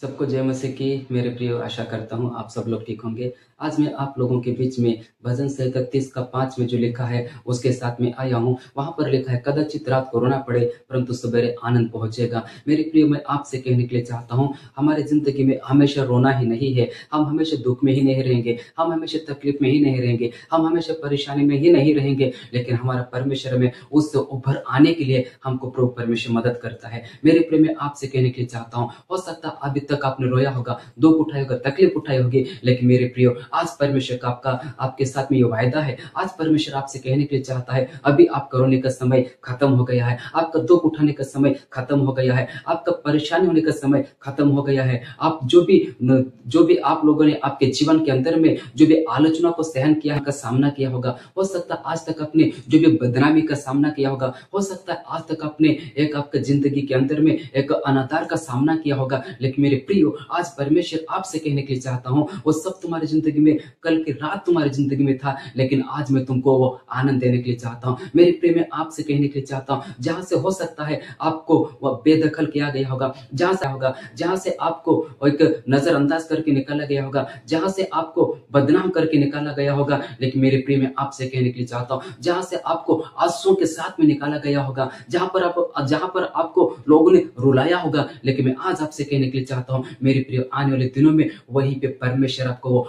सबको जय मसीह की मेरे प्रिय आशा करता हूँ आप सब लोग ठीक होंगे। आज मैं आप लोगों के बीच में भजन संहिता 31 का 5 में जो लिखा है उसके साथ में आया हूँ। वहां पर लिखा है, कदाचित रात को रोना पड़े परंतु सवेरे आनंद पहुंचेगा। मेरे प्रिय, मैं आपसे कहने के लिए चाहता हूँ, हमारी जिंदगी में हमेशा रोना ही नहीं है। हम हमेशा दुख में ही नहीं रहेंगे, हम हमेशा तकलीफ में ही नहीं रहेंगे, हम हमेशा परेशानी में ही नहीं रहेंगे, लेकिन हमारा परमेश्वर में उससे उभर आने के लिए हमको प्रभु परमेश्वर मदद करता है। मेरे प्रिय, मैं आपसे कहने के लिए चाहता हूँ, हो सकता है अभी तक आपने रोया होगा, दुख उठाया होगा, तकलीफ उठाई होगी, लेकिन मेरे प्रियो, आज परमेश्वर का आपके साथ में ये वायदा है। आज परमेश्वर आपसे कहने के लिए चाहता है, अभी आपका रोने का समय खत्म हो गया है, आपका दुख उठाने का समय खत्म हो गया है, आपका परेशानी होने का समय खत्म हो गया है। आप जो भी आप लोगों ने आपके जीवन के अंदर में जो भी आलोचना को सहन किया का सामना किया होगा, हो सकता है आज तक अपने जो भी बदनामी का सामना किया होगा, हो सकता है आज तक अपने एक आपका जिंदगी के अंदर में एक अनाचार का सामना किया होगा, लेकिन मेरे प्रियो, आज परमेश्वर आपसे कहने के लिए चाहता हूँ, वो सब तुम्हारी जिंदगी में कल की रात तुम्हारी जिंदगी में था, लेकिन आज मैं तुमको वो आनंद देने के लिए चाहता हूँ। मेरे प्रिय, मैं आपसे कहने के लिए चाहता हूँ, जहां से हो सकता है आपको वह बेदखल किया गया होगा, जहां से आपको एक नजरअंदाज करके निकाला गया होगा, जहां से आपको बदनाम करके निकाला गया होगा, लेकिन मेरे प्रिय, मैं आपसे कहने के लिए चाहता हूँ, जहां से आपको आंसुओं के साथ में निकाला गया होगा, जहां पर आपको लोगों ने रुलाया होगा, लेकिन मैं आज आपसे कहने के लिए चाहता हूँ, मेरे प्रिय, आने वाले दिनों में वहीं पे परमेश्वर आपको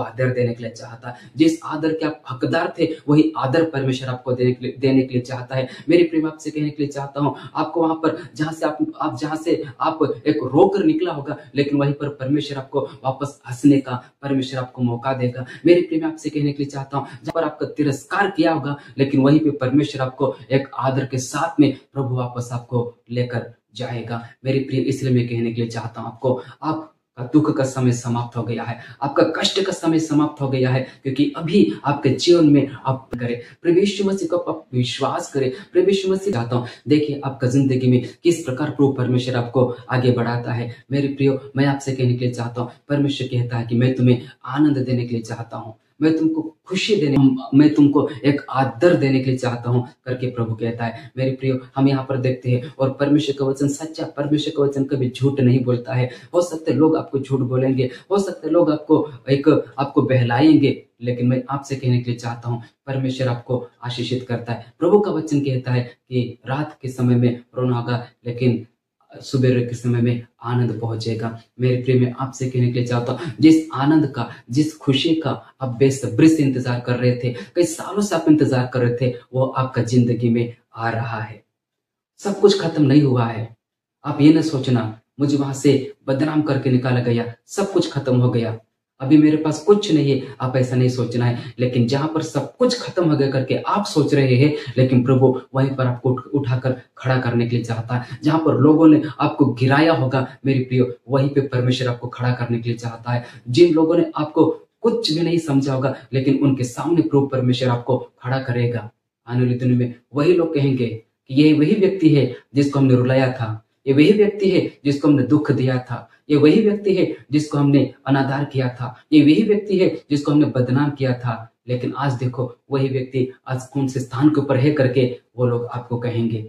आदर देने के लिए चाहता है। जिस आदर के आप हकदार थे, वही आदर परमेश्वर आपको देने के लिए चाहता है। मेरे प्रिय, मैं आपसे कहने के लिए चाहता हूँ, आपको वहां पर जहां से आप एक रोकर निकला होगा, लेकिन वहीं पर परमेश्वर आपको वापस हंसने का परमेश्वर आपको मौका देगा। मेरे प्रिय, मैं आपसे कहने के लिए चाहता हूँ, जहां पर आपका तिरस्कार किया होगा, लेकिन वहीं पे परमेश्वर आपको एक आदर के साथ में प्रभु वापस आपको लेकर जाएगा। मेरे प्रिय, इसलिए मैं कहने के लिए चाहता हूँ, आपका दुख का समय समाप्त हो गया है, आपका कष्ट का समय समाप्त हो गया है, क्योंकि अभी आपके जीवन में आप करें, प्रभु यीशु मसीह को आप विश्वास करें। प्रभु यीशु मसीह चाहता हूँ, देखिए आपका जिंदगी में किस प्रकार प्रभु परमेश्वर आपको आगे बढ़ाता है। मेरे प्रियो, मैं आपसे कहने के लिए चाहता हूँ, परमेश्वर कहता है कि मैं तुम्हें आनंद देने के लिए चाहता हूँ, मैं तुमको खुशी मैं तुमको एक आदर देने के लिए चाहता हूं करके प्रभु कहता है। मेरे प्रियो, हम यहाँ पर देखते हैं, और परमेश्वर का वचन सच्चा, परमेश्वर का वचन कभी झूठ नहीं बोलता है। हो सकते लोग आपको झूठ बोलेंगे, हो सकते लोग आपको बहलाएंगे, लेकिन मैं आपसे कहने के लिए चाहता हूँ, परमेश्वर आपको आशीषित करता है। प्रभु का वचन कहता है कि रात के समय में रोना होगा, लेकिन सुबह के समय में आनंद पहुंचेगा। मेरे प्रिय, मैं आपसे कहने के लिए चाहता हूँ, जिस आनंद का, जिस खुशी का आप बेसब्री से इंतजार कर रहे थे, कई सालों से आप इंतजार कर रहे थे, वो आपका जिंदगी में आ रहा है। सब कुछ खत्म नहीं हुआ है। आप ये न सोचना मुझे वहां से बदनाम करके निकाला गया, सब कुछ खत्म हो गया, अभी मेरे पास कुछ नहीं है। आप ऐसा नहीं सोचना है, लेकिन जहां पर सब कुछ खत्म हो गया करके आप सोच रहे हैं, लेकिन प्रभु वहीं पर आपको उठाकर खड़ा करने के लिए चाहता है। जहां पर लोगों ने आपको गिराया होगा, मेरे प्रियो, वहीं पे परमेश्वर आपको खड़ा करने के लिए चाहता है। जिन लोगों ने आपको कुछ भी नहीं समझा होगा, लेकिन उनके सामने प्रभु परमेश्वर आपको खड़ा करेगा। आने वाले दिनों में वही लोग कहेंगे कि ये वही व्यक्ति है जिसको हमने रुलाया था, ये वही व्यक्ति है जिसको हमने दुख दिया था, ये वही व्यक्ति है जिसको हमने अनादर किया था, ये वही व्यक्ति है जिसको हमने बदनाम किया था। लेकिन आज देखो, वही व्यक्ति आज कौन से स्थान के ऊपर है करके वो लोग आपको कहेंगे।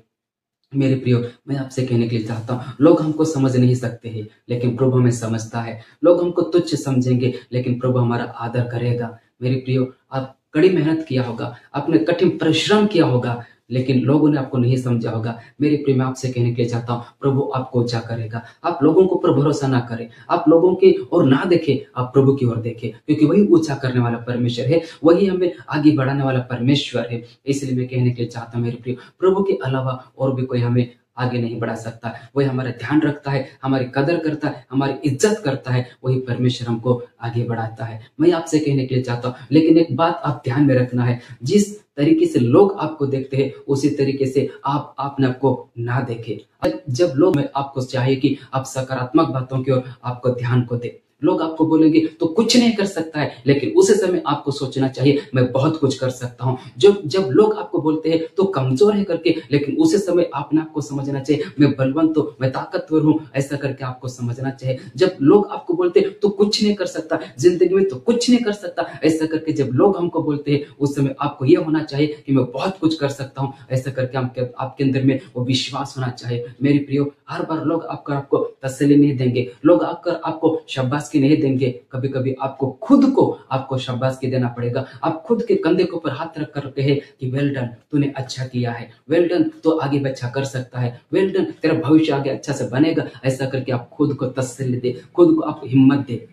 मेरे प्रियो, मैं आपसे कहने के लिए चाहता हूँ, लोग हमको समझ नहीं सकते हैं, लेकिन प्रभु हमें समझता है। लोग हमको तुच्छ समझेंगे, लेकिन प्रभु हमारा आदर करेगा। मेरे प्रियो, आप कड़ी मेहनत किया होगा, आपने कठिन परिश्रम किया होगा, लेकिन लोगों ने आपको नहीं समझा होगा। मेरे प्रिय, मैं आपसे कहने के लिए चाहता हूँ, प्रभु आपको ऊंचा करेगा। आप लोगों को पर भरोसा ना करें, आप लोगों की ओर ना देखें, आप प्रभु की ओर देखें, क्योंकि वही ऊंचा करने वाला परमेश्वर है, वही हमें आगे बढ़ाने वाला परमेश्वर है। इसलिए मैं कहने के लिए चाहता हूँ, मेरे प्रिय, प्रभु के अलावा और भी कोई हमें आगे नहीं बढ़ा सकता। वही हमारा ध्यान रखता है, हमारी कदर करता है, हमारी इज्जत करता है, वही परमेश्वर हमको आगे बढ़ाता है। मैं आपसे कहने के लिए चाहता हूँ, लेकिन एक बात आप ध्यान में रखना है, जिस तरीके से लोग आपको देखते हैं, उसी तरीके से आप अपने आपको ना देखें। जब लोग आपको चाहिए कि आप सकारात्मक बातों की ओर आपको ध्यान को दे, लोग आपको बोलेंगे तो कुछ नहीं कर सकता है, लेकिन उसी समय आपको सोचना चाहिए मैं बहुत कुछ कर सकता हूँ। जब जब लोग आपको बोलते हैं तो कमजोर है करके, लेकिन उसी समय आपने आपको समझना चाहिए मैं बलवंत हूँ, मैं ताकतवर हूँ, ऐसा करके आपको समझना चाहिए। जब लोग आपको बोलते हैं तो कुछ नहीं कर सकता जिंदगी में, तो कुछ नहीं कर सकता, ऐसा करके जब लोग हमको बोलते हैं उस समय आपको यह होना चाहिए कि मैं बहुत कुछ कर सकता हूँ, ऐसा करके आपके अंदर में वो विश्वास होना चाहिए। मेरे प्रियो, हर बार लोग आपको तसल्ली नहीं देंगे, लोग आकर आपको शाबाशी नहीं देंगे। कभी कभी आपको खुद को आपको शाबाशी देना पड़ेगा। आप खुद के कंधे के ऊपर हाथ रख कर कहे कि वेल डन, तूने अच्छा किया है, वेल डन, तो आगे भी अच्छा कर सकता है, वेल डन, तेरा भविष्य आगे अच्छा से बनेगा, ऐसा करके आप खुद को तसल्ली दे, खुद को आप हिम्मत दे।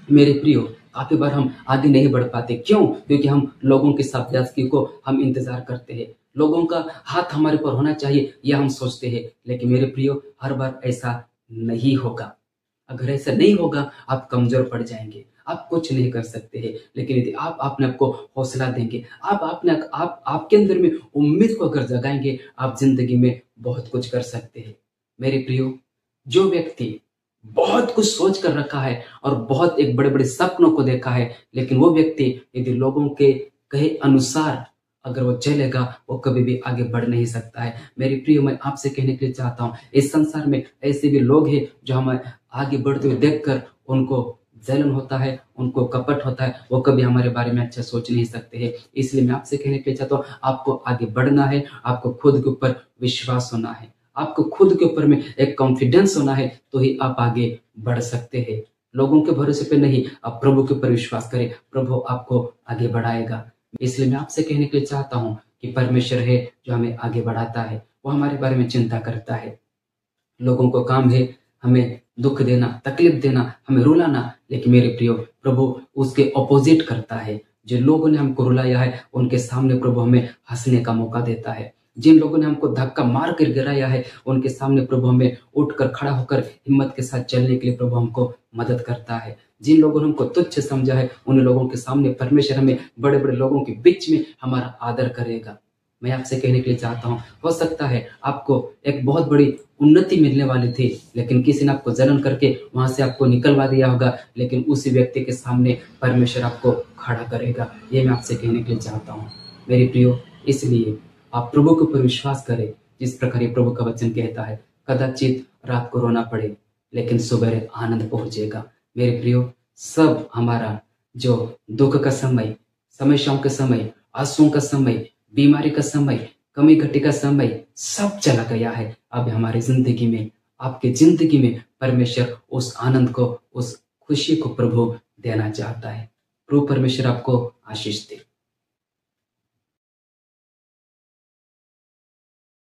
मेरे प्रियो, काफी बार हम आगे नहीं बढ़ पाते, क्यों? क्योंकि हम लोगों की शाबाशी को हम इंतजार करते हैं, लोगों का हाथ हमारे ऊपर होना चाहिए यह हम सोचते हैं। लेकिन मेरे प्रियो, हर बार ऐसा नहीं होगा। अगर ऐसा नहीं होगा आप कमजोर पड़ जाएंगे, आप कुछ नहीं कर सकते हैं। लेकिन यदि आप अपने आप को हौसला देंगे, आप आपके अंदर में उम्मीद को अगर जगाएंगे, आप जिंदगी में बहुत कुछ कर सकते हैं। मेरे प्रियो, जो व्यक्ति बहुत कुछ सोच कर रखा है और बहुत एक बड़े बड़े सपनों को देखा है, लेकिन वो व्यक्ति यदि लोगों के कहे अनुसार अगर वो चलेगा, वो कभी भी आगे बढ़ नहीं सकता है। मेरे प्रियो, मैं आपसे कहने के लिए चाहता हूँ, इस संसार में ऐसे भी लोग हैं जो हमें आगे बढ़ते हुए देखकर उनको जलन होता है, उनको कपट होता है, वो कभी हमारे बारे में अच्छा सोच नहीं सकते हैं। इसलिए मैं आपसे कहने के लिए चाहता हूँ, आपको आगे बढ़ना है, आपको खुद के ऊपर विश्वास होना है, आपको खुद के ऊपर में एक कॉन्फिडेंस होना है, तो ही आप आगे बढ़ सकते हैं। लोगों के भरोसे पे नहीं, आप प्रभु के ऊपर विश्वास करें, प्रभु आपको आगे बढ़ाएगा। इसलिए मैं आपसे कहने के लिए चाहता हूँ कि परमेश्वर है जो हमें आगे बढ़ाता है, वो हमारे बारे में चिंता करता है। लोगों को काम है हमें दुख देना, तकलीफ देना, हमें रुलाना, लेकिन मेरे प्रियो, प्रभु उसके ऑपोजिट करता है। जिन लोगों ने हमको रुलाया है उनके सामने प्रभु हमें हंसने का मौका देता है। जिन लोगों ने हमको धक्का मार कर गिराया है उनके सामने प्रभु हमें उठकर खड़ा होकर हिम्मत के साथ चलने के लिए प्रभु हमको मदद करता है। जिन लोगों ने हमको तुच्छ समझा है उन लोगों के सामने परमेश्वर हमें बड़े बड़े लोगों के बीच में हमारा आदर करेगा। मैं आपसे कहने के लिए चाहता हूँ, हो सकता है आपको एक बहुत बड़ी उन्नति मिलने वाली थी, लेकिन किसी ने आपको जलन करके वहां से आपको निकलवा दिया होगा, लेकिन उसी व्यक्ति के सामने परमेश्वर आपको खड़ा करेगा। ये मैं आपसे कहने के लिए चाहता हूँ मेरे प्रियो। इसलिए आप प्रभु के ऊपर विश्वास करें, जिस प्रकार ये प्रभु का वचन कहता है, कदाचित रात को रोना पड़े लेकिन सुबह आनंद पहुंचेगा। मेरे प्रियो, सब हमारा जो दुख का समय, समस्याओं का समय, आंसुओं का समय, बीमारी का समय, कमी घटी का समय सब चला गया है। अब हमारी जिंदगी में, आपके जिंदगी में परमेश्वर उस आनंद को, उस खुशी को प्रभु देना चाहता है। प्रभु परमेश्वर आपको आशीष दे।